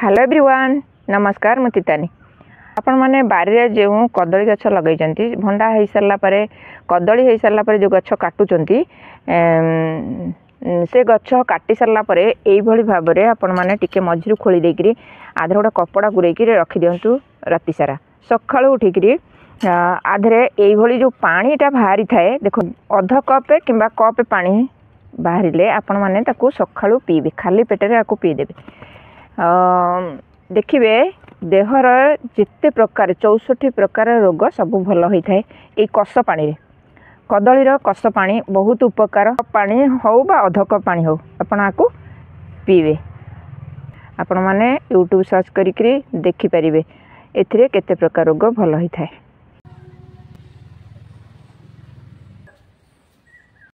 Hello everyone नमस्कार मु तितानी आपण मैंने बारी जो कदली गछ लगे भंडा हो सारा कदली हो सारा जो गछ काटुंट से गछ काटी सारा भाव में आपण मैंने टिके मझी खोली देकरी आधे गोटे कपड़ा गुरैक रखी दिंतु राति सारा सका उठिकी आधे ये जो पानीटा बाहरी थाए देखो अध कपे कि कपे पानी बाहर आपण मैंने सका पीबे खाली पेटे आपको पीदेवे। देखिए देहर जिते प्रकार 64 प्रकार रोग सब भल होता है ये कष पानी कदलीर कष पानी बहुत उपकार पानी हो बा अध कप पानी हो आपण आपको पीबे। आपण मैंने यूट्यूब सर्च करी देखिपारे एथिरे केते प्रकार रोग भल होता है।